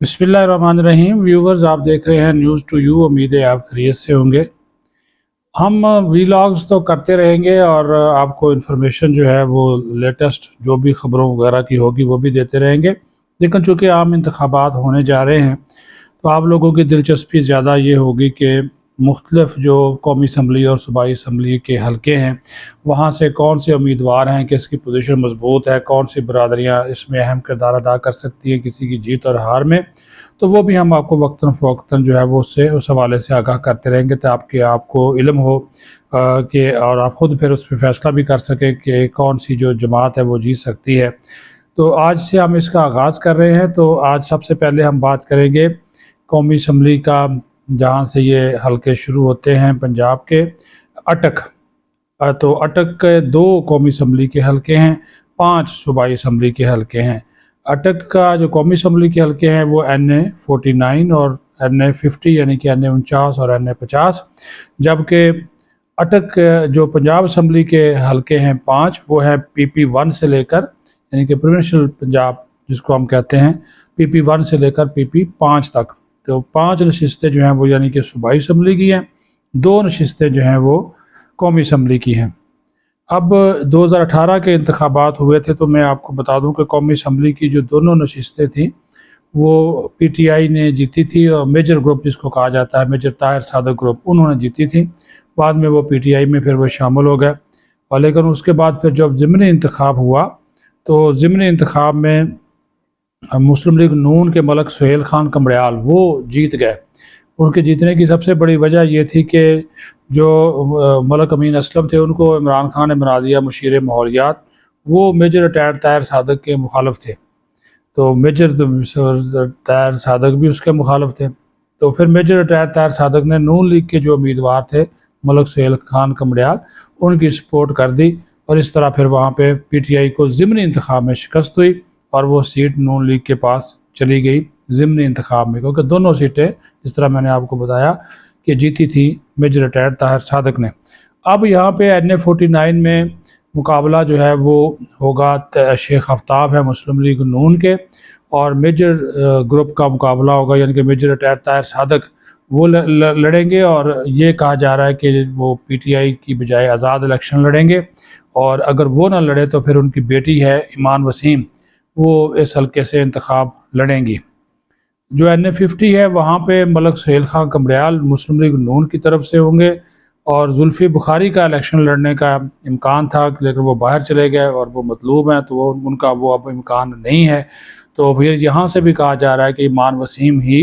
बिस्मिल्लाहिर्रहमानिर्रहीम। व्यूवर्स, आप देख रहे हैं न्यूज़ टू यू। उम्मीद है आप खैरियत से होंगे। हम वीलॉग्स तो करते रहेंगे और आपको इन्फॉर्मेशन जो है वो लेटेस्ट जो भी ख़बरों वगैरह की होगी वो भी देते रहेंगे। लेकिन चूँकि आम इंतखाबात होने जा रहे हैं तो आप लोगों की दिलचस्पी ज़्यादा ये होगी कि मुख्तलिफ़ जो कौमी असम्बली और सूबाई असम्बली के हलके हैं वहाँ से कौन से उम्मीदवार हैं, किसकी पोजीशन मजबूत है, कौन सी बरादरियाँ इसमें अहम किरदार अदा कर सकती हैं किसी की जीत और हार में। तो वो भी हम आपको वक्तन फ़वक्तन जो है वो उससे उस हवाले से आगाह करते रहेंगे ताकि आपको इल्म हो कि और आप ख़ुद फिर उस पर फ़ैसला भी कर सकें कि कौन सी जो जमात है वो जीत सकती है। तो आज से हम इसका आगाज़ कर रहे हैं। तो आज सबसे पहले हम बात करेंगे कौमी असम्बली का, जहाँ से ये हलके शुरू होते हैं पंजाब के। अटक तो अटक के 2 कौमी असम्बली के हलके हैं, 5 सूबाई असम्बली के हलके हैं। अटक का जो कौमी असम्बली के हलके हैं वो NA 49 और NA 50 यानी कि NA 49 और NA 50, जबकि अटक जो पंजाब असम्बली के हलके हैं 5 वो है PP 1 से लेकर यानी कि प्रोविंशियल पंजाब जिसको हम कहते हैं, PP 1 से लेकर PP 5 तक। तो 5 नशिस्तें जो हैं वो यानी कि सूबाई असम्बली की हैं, 2 नशिस्तें जो हैं वो कौमी असम्बली की हैं। अब 2018 के इंतखाबात हुए थे तो मैं आपको बता दूं कि कौमी असम्बली की जो दोनों नशिस्तें थीं वो PTI ने जीती थी और मेजर ग्रुप जिसको कहा जाता है, मेजर ताहिर सादक ग्रुप, उन्होंने जीती थी। बाद में वो PTI में फिर वो शामिल हो गए। और लेकिन उसके बाद फिर जब ज़िमनी इंतखाब हुआ तो ज़िमनी इंतखाब में मुस्लिम लीग नून के मलक सुहेल खान कमड़याल वो जीत गए। उनके जीतने की सबसे बड़ी वजह ये थी कि जो मलक अमीन असलम थे उनको इमरान खान ने बना दिया मुशीर माहौलियात। वो मेजर रिटायर्ड ताहिर सादक के मुखालफ थे, तो मेजर ताहिर सादक भी उसके मुखालफ थे। तो फिर मेजर रिटायर्ड ताहिर सादक ने नून लीग के जो उम्मीदवार थे मलक सुहेल खान कमड़याल, उनकी सपोर्ट कर दी और इस तरह फिर वहाँ पे PTI को ज़िमनी इंतखाब में शिकस्त हुई और वो सीट नून लीग के पास चली गई ज़िमनी इंतखाब में, क्योंकि दोनों सीटें जिस तरह मैंने आपको बताया कि जीती थी मेजर रिटायर्ड ताहिर सादक ने। अब यहाँ पे NA 49 में मुकाबला जो है वो होगा शेख आफ्ताब है मुस्लिम लीग नून के, और मेजर ग्रुप का मुकाबला होगा यानी कि मेजर रिटायर्ड ताहिर सादक वो लड़ेंगे। और ये कहा जा रहा है कि वो PTI की बजाय आज़ाद इलेक्शन लड़ेंगे, और अगर वो ना लड़े तो फिर उनकी बेटी है ईमान वसीम, वो इस हल्के से इंतखाब लड़ेंगी। जो NA 50 है वहाँ पे मलक सुहेल खान कमड़याल मुस्लिम लीग नून की तरफ से होंगे, और जुल्फ़ी बुखारी का इलेक्शन लड़ने का इम्कान था लेकिन वो बाहर चले गए और वो मतलूब हैं, तो वो उनका वो अब इम्कान नहीं है। तो फिर यहाँ से भी कहा जा रहा है कि ईमान वसीम ही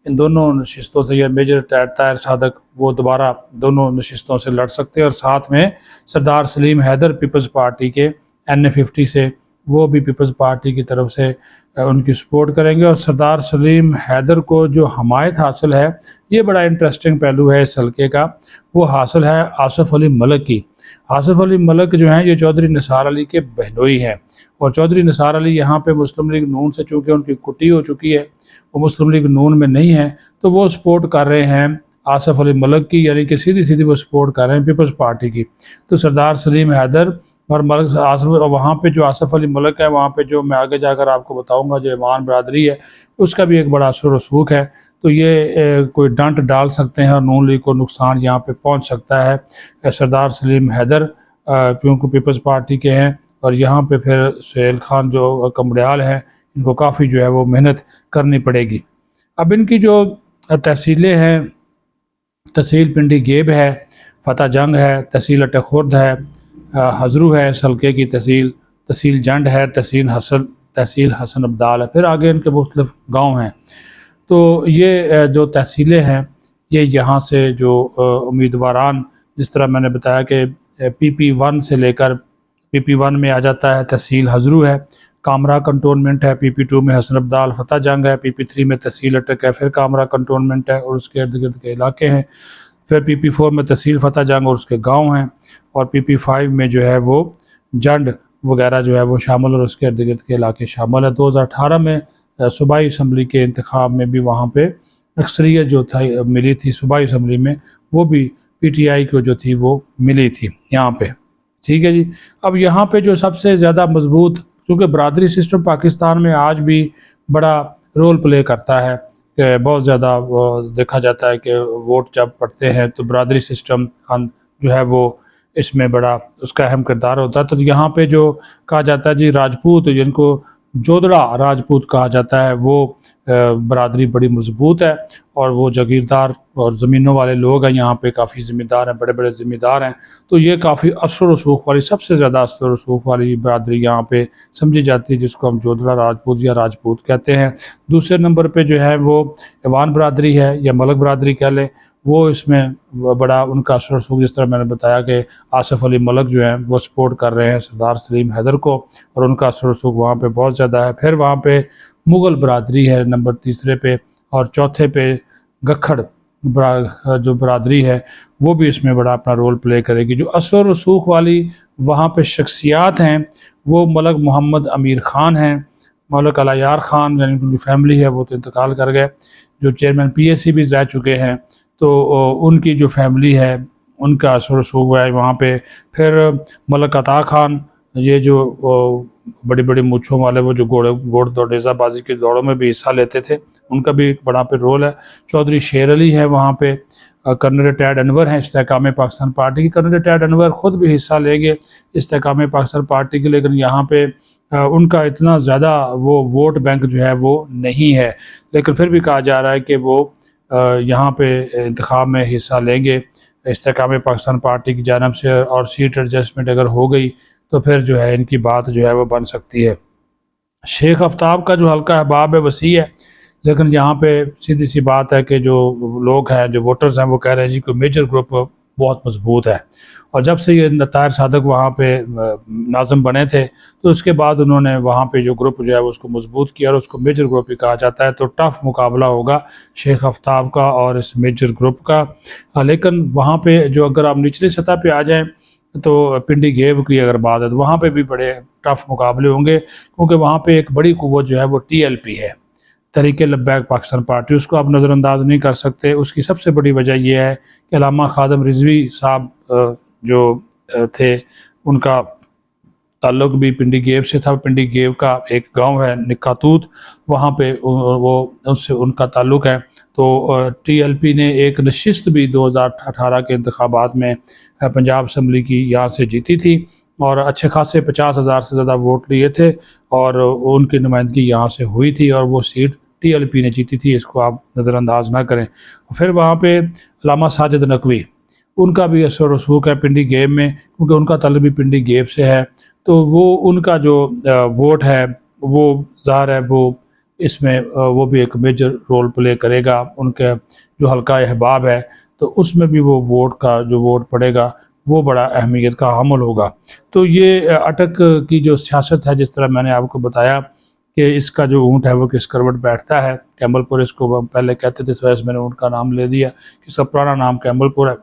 इन दोनों नशिस्तों से, या मेजर ताहिर सादक वो दोबारा दोनों नशिस्तों से लड़ सकते हैं। और साथ में सरदार सलीम हैदर पीपल्स पार्टी के NA 50 से, वो भी पीपल्स पार्टी की तरफ से उनकी सपोर्ट करेंगे। और सरदार सलीम हैदर को जो हमायत हासिल है, ये बड़ा इंटरेस्टिंग पहलू है इस हल्के का, वो हासिल है आसिफ अली मलिक की। आसिफ अली मलिक जो हैं ये चौधरी निसार अली के बहनोई हैं, और चौधरी निसार अली यहाँ पे मुस्लिम लीग नून से चूँकि उनकी कुटी हो चुकी है, वो मुस्लिम लीग नून में नहीं है, तो वो सपोर्ट कर रहे हैं आसिफ अली मलिक की, यानी कि सीधी सीधी वो सपोर्ट कर रहे हैं पीपल्स पार्टी की। तो सरदार सलीम हैदर और मलिक आसिफ, वहाँ पे जो आसिफ अली मलिक है वहाँ पे जो मैं आगे जाकर आपको बताऊँगा जो ईमान बरादरी है उसका भी एक बड़ा असर रसूख है। तो ये कोई डंट डाल सकते हैं और नून लीग को नुकसान यहाँ पे पहुँच सकता है। सरदार सलीम हैदर क्योंकि पीपल्स पार्टी के हैं, और यहाँ पे फिर सुहेल खान जो कमड़याल हैं इनको काफ़ी जो है वो मेहनत करनी पड़ेगी। अब इनकी जो तहसीलें हैं, तहसील पिंडी गेब है, फ़तह जंग है, तहसील अटक खुर्द है, हज़रू है इस हल्के की तहसील, तहसील जंड है, तहसील हसन अब्दाल है, फिर आगे इनके मुख्तलिफ गाँव हैं। तो ये जो तहसीलें हैं ये यहाँ से जो उम्मीदवारान, जिस तरह मैंने बताया कि PP 1 से लेकर PP 1 में आ जाता है तहसील हज़रू है, कामरा कंटोनमेंट है, PP 2 में हसन अब्दाल फ़तह जंग है, PP 3 में तहसील अटक है, फिर कामरा कंटोनमेंट है और उसके इर्द गिर्द के इलाके हैं, फिर PP 4 में तहसील फ़तह जंग और उसके गाँव हैं, और PP 5 में जो है वो जंड वगैरह जो है वो शामिल और उसके इर्द गिर्द के इलाके शामिल है। 2018 में सूबाई असम्बली के इंतखाब में भी वहाँ पे अक्सरियत जो था मिली थी सूबाई असम्बली में, वो भी PTI को जो थी वो मिली थी यहाँ पे। ठीक है जी। अब यहाँ पे जो सबसे ज़्यादा मजबूत, चूँकि बरादरी सिस्टम पाकिस्तान में आज भी बड़ा रोल प्ले करता है कि बहुत ज़्यादा देखा जाता है कि वोट जब पड़ते हैं तो बरादरी सिस्टम खान जो है वो इसमें बड़ा उसका अहम किरदार होता है। तो यहाँ पे जो कहा जाता है जी राजपूत जिनको जोधड़ा राजपूत कहा जाता है वो बरादरी बड़ी मजबूत है और वो जागीरदार और ज़मीनों वाले लोग हैं, यहाँ पे काफ़ी ज़मींदार हैं, बड़े-बड़े ज़मींदार हैं। तो ये काफ़ी असर रसूख वाली सबसे ज़्यादा असर रसूख वाली बरादरी यहाँ पे समझी जाती है, जिसको हम जोधड़ा राजपूत या राजपूत कहते हैं। दूसरे नंबर पे जो है वो ईवान बरादरी है या मलक बरादरी कह लें, वो इसमें बड़ा उनका असर रसूख जिस तरह मैंने बताया कि आसिफ अली मलक जो हैं वो सपोर्ट कर रहे हैं सरदार सलीम हैदर को और उनका असर रसूख वहाँ पे बहुत ज़्यादा है। फिर वहाँ पे मुग़ल बरादरी है नंबर तीसरे पे और चौथे पे गखड़ जो बरादरी है वो भी इसमें बड़ा अपना रोल प्ले करेगी। जो असर रसूख वाली वहाँ पे शख्सियात हैं वो मलक मोहम्मद अमीर ख़ान हैं, मौलक अलायार ख़ान यानी उनकी फैमिली है वो तो इंतकाल कर गए, जो चेयरमैन पीएसी भी रह चुके हैं। तो उनकी जो फैमिली है उनका असर रसूख है वहाँ पे। फिर मलक अता ख़ान ये जो बड़ी-बड़ी मूँछों वाले वो जो घोड़ दौड़ेज़ाबाजी की दौड़ों में भी हिस्सा लेते थे, उनका भी एक बड़ा पे रोल है। चौधरी शेर अली है वहाँ पे, कर्नल रिटायर्ड अनवर हैं इस्तेहकाम पाकिस्तान पार्टी के, कर्नल रिटायर्ड अनवर ख़ुद भी हिस्सा लेंगे इस्तेहकाम पाकिस्तान पार्टी के, लेकिन यहाँ पे उनका इतना ज़्यादा वो वोट बैंक जो है वो नहीं है, लेकिन फिर भी कहा जा रहा है कि वो यहाँ पे इंतखाब में हिस्सा लेंगे इस्तेहकाम पाकिस्तान पार्टी की जानिब से और सीट एडजस्टमेंट अगर हो गई तो फिर जो है इनकी बात जो है वो बन सकती है। शेख आफ्ताब का जो हल्का अहबाब है वसी है, लेकिन यहाँ पे सीधी सी बात है कि जो लोग हैं जो वोटर्स हैं वो कह रहे हैं जी कोई मेजर ग्रुप बहुत मजबूत है। और जब से ये ताहिर सादक वहाँ पे नाज़िम बने थे तो उसके बाद उन्होंने वहाँ पे जो ग्रुप जो है वो उसको मजबूत किया और उसको मेजर ग्रुप ही कहा जाता है। तो टफ मुकाबला होगा शेख आफ्ताब का और इस मेजर ग्रुप का। लेकिन वहाँ पे जो अगर आप निचली सतह पे आ जाएँ तो पिंडी गेब की अगर बात है तो वहाँ पे भी बड़े टफ मुकाबले होंगे, क्योंकि वहाँ पे एक बड़ी कुव्वत जो है वो टीएलपी है, तहरीक लब्बैक पाकिस्तान पार्टी, उसको आप नज़रअंदाज नहीं कर सकते। उसकी सबसे बड़ी वजह यह है कि अल्लामा खादम रिजवी साहब जो थे उनका ताल्लुक भी पिंडी गेब से था। पिंडी गेब का एक गांव है निकातूत, वहाँ पे वो उससे उनका ताल्लुक है। तो टीएलपी ने एक नशिस्त भी 2018 के इंतखाबात में पंजाब असम्बली की यहाँ से जीती थी और अच्छे खासे 50,000 से ज़्यादा वोट लिए थे और उनकी नुमाइंदगी यहाँ से हुई थी और वो सीट टीएलपी ने जीती थी, इसको आप नज़रअंदाज ना करें। फिर वहाँ पे अल्लामा साजिद नकवी, उनका भी असर रसूख है पिंडी गेब में, क्योंकि उनका ताल्लुक भी पिंडी गेब से है। तो वो उनका जो वोट है वो ज़ाहिर है वो इसमें वो भी एक मेजर रोल प्ले करेगा। उनके जो हल्का अहबाब है तो उसमें भी वो वोट पड़ेगा वो बड़ा अहमियत का हामिल होगा। तो ये अटक की जो सियासत है, जिस तरह मैंने आपको बताया कि इसका जो ऊँट है वो किस करवट बैठता है, कैमलपुर इसको पहले कहते थे, तो मैंने ऊँट का नाम ले दिया कि इसका पुराना नाम कैमलपुर है।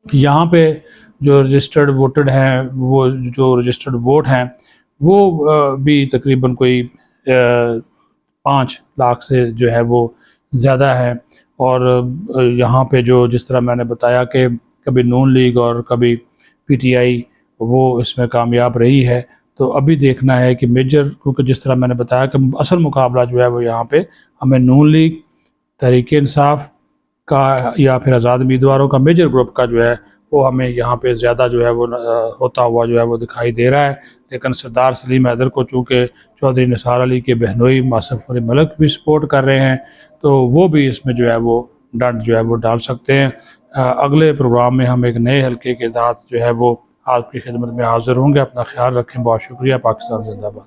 यहाँ पे जो रजिस्टर्ड वोटेड हैं वो जो रजिस्टर्ड वोट हैं वो भी तकरीबन कोई 5 लाख से जो है वो ज़्यादा है। और यहाँ पे जो जिस तरह मैंने बताया कि कभी नून लीग और कभी पीटीआई वो इसमें कामयाब रही है। तो अभी देखना है कि मेजर, क्योंकि जिस तरह मैंने बताया कि असल मुकाबला जो है वो यहाँ पे हमें नून लीग, तहरीक इंसाफ का या फिर आज़ाद उम्मीदवारों का मेजर ग्रुप का जो है वो हमें यहाँ पे ज़्यादा जो है वो होता हुआ जो है वो दिखाई दे रहा है। लेकिन सरदार सलीम हैदर को चूँकि चौधरी निसार अली के बहनोई आसिफ अली मलिक भी सपोर्ट कर रहे हैं तो वो भी इसमें जो है वो डंड जो है वो डाल सकते हैं। अगले प्रोग्राम में हम एक नए हल्के के तहत जो है वो आपकी खिदमत में हाज़िर होंगे। अपना ख्याल रखें। बहुत शुक्रिया। पाकिस्तान जिंदाबाद।